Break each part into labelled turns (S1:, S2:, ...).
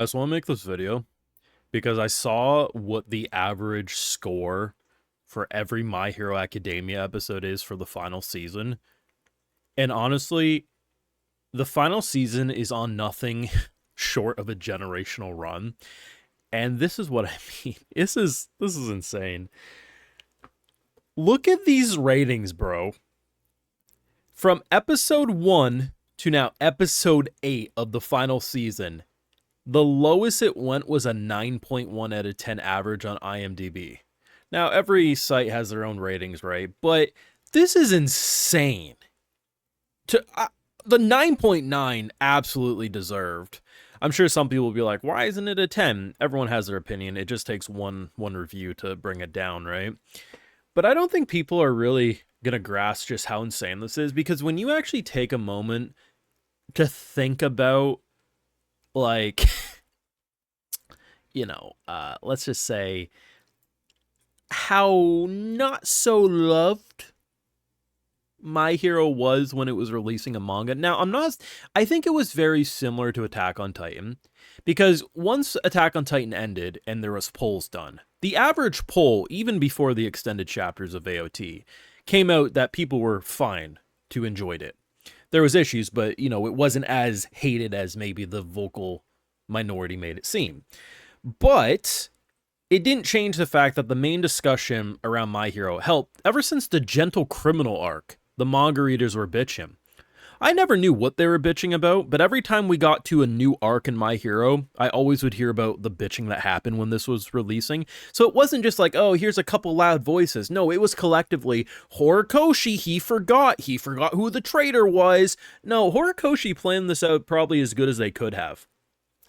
S1: I just want to make this video because I saw what the average score for every My Hero Academia episode is for the final season. And honestly, the final season is on nothing short of a generational run. And this is what I mean. This is insane. Look at these ratings, bro. From episode 1 to now episode 8 of the final season, the lowest it went was a 9.1 out of 10 average on IMDb. Now, every site has their own ratings, right? But this is insane. The 9.9 absolutely deserved. I'm sure some people will be like, why isn't it a 10? Everyone has their opinion. It just takes one review to bring it down, right? But I don't think people are really going to grasp just how insane this is, because when you actually take a moment to think about, like, let's just say how not so loved My Hero was when it was releasing a manga. Now, I think it was very similar to Attack on Titan, because once Attack on Titan ended and there was polls done, the average poll, even before the extended chapters of AOT, came out that people were fine to enjoyed it. There was issues, but, it wasn't as hated as maybe the vocal minority made it seem. But it didn't change the fact that the main discussion around My Hero helped ever since the Gentle Criminal arc. The manga readers were bitching. I never knew what they were bitching about, but every time we got to a new arc in My Hero, I always would hear about the bitching that happened when this was releasing. So it wasn't just like, oh, here's a couple loud voices. No, it was collectively, Horikoshi, he forgot who the traitor was. No, Horikoshi planned this out probably as good as they could have.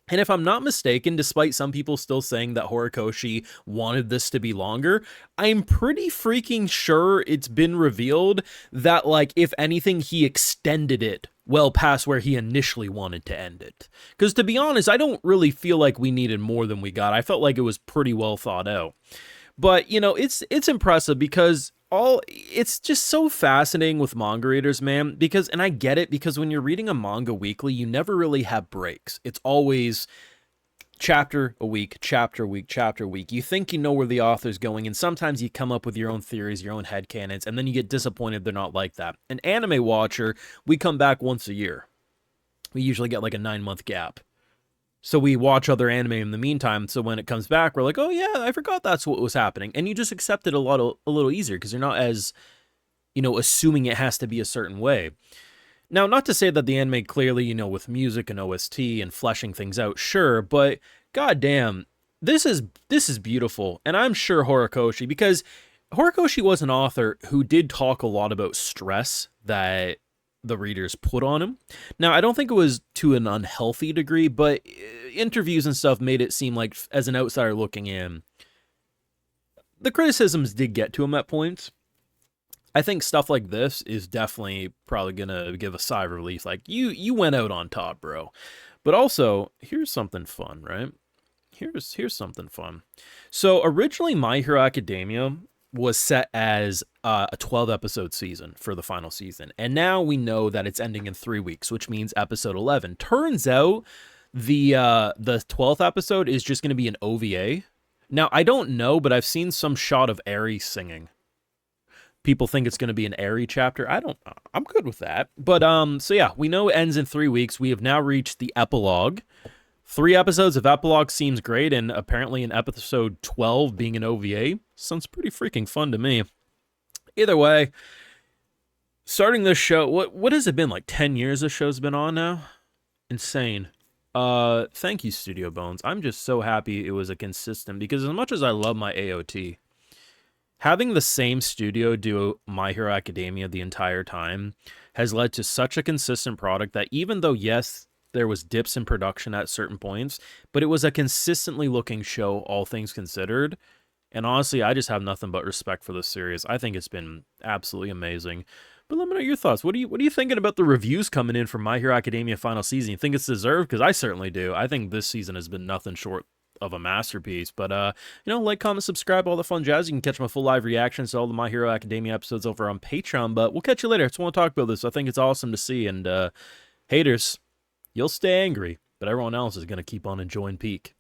S1: And if I'm not mistaken, despite some people still saying that Horikoshi wanted this to be longer, I'm pretty freaking sure it's been revealed that, like, if anything, he extended it well past where he initially wanted to end it. Because to be honest, I don't really feel like we needed more than we got. I felt like it was pretty well thought out. But, it's impressive because it's just so fascinating with manga readers, man, because, and I get it, because when you're reading a manga weekly, you never really have breaks. It's always chapter a week, chapter a week, chapter a week. You think you know where the author's going, and sometimes you come up with your own theories, your own headcanons, and then you get disappointed they're not like that. An anime watcher, we come back once a year. We usually get like a 9-month gap. So we watch other anime in the meantime, so when it comes back, we're like, oh yeah, I forgot that's what was happening. And you just accept it a little easier, because you're not as, assuming it has to be a certain way. Now, not to say that the anime clearly, with music and OST and fleshing things out, sure, but goddamn, this is beautiful. And I'm sure Horikoshi, because Horikoshi was an author who did talk a lot about stress that the readers put on him. Now, I don't think it was to an unhealthy degree, but interviews and stuff made it seem like, as an outsider looking in, the criticisms did get to him at points. I think stuff like this is definitely probably gonna give a sigh of relief, like, you went out on top, bro. But also, here's something fun, right? Here's something fun. So originally My Hero Academia was set as a 12-episode season for the final season. And now we know that it's ending in 3 weeks, which means episode 11. Turns out the 12th episode is just going to be an OVA. Now, I don't know, but I've seen some shot of Eri singing. People think it's going to be an Eri chapter. I'm good with that. But, so yeah, we know it ends in 3 weeks. We have now reached the epilogue. 3 episodes of epilogue seems great, and apparently in episode 12 being an OVA sounds pretty freaking fun to me. Either way, starting this show, what has it been, like 10 years this show's been on now? Insane. Thank you, Studio Bones. I'm just so happy it was a consistent, because as much as I love my AOT, having the same studio do My Hero Academia the entire time has led to such a consistent product that, even though, yes, there was dips in production at certain points, but it was a consistently looking show, all things considered. And honestly, I just have nothing but respect for this series. I think it's been absolutely amazing. But let me know your thoughts. What are you thinking about the reviews coming in from My Hero Academia final season? You think it's deserved? Because I certainly do. I think this season has been nothing short of a masterpiece. But like, comment, subscribe, all the fun jazz. You can catch my full live reactions to all the My Hero Academia episodes over on Patreon. But we'll catch you later. I just want to talk about this. I think it's awesome to see. And haters, you'll stay angry, but everyone else is going to keep on enjoying Peak.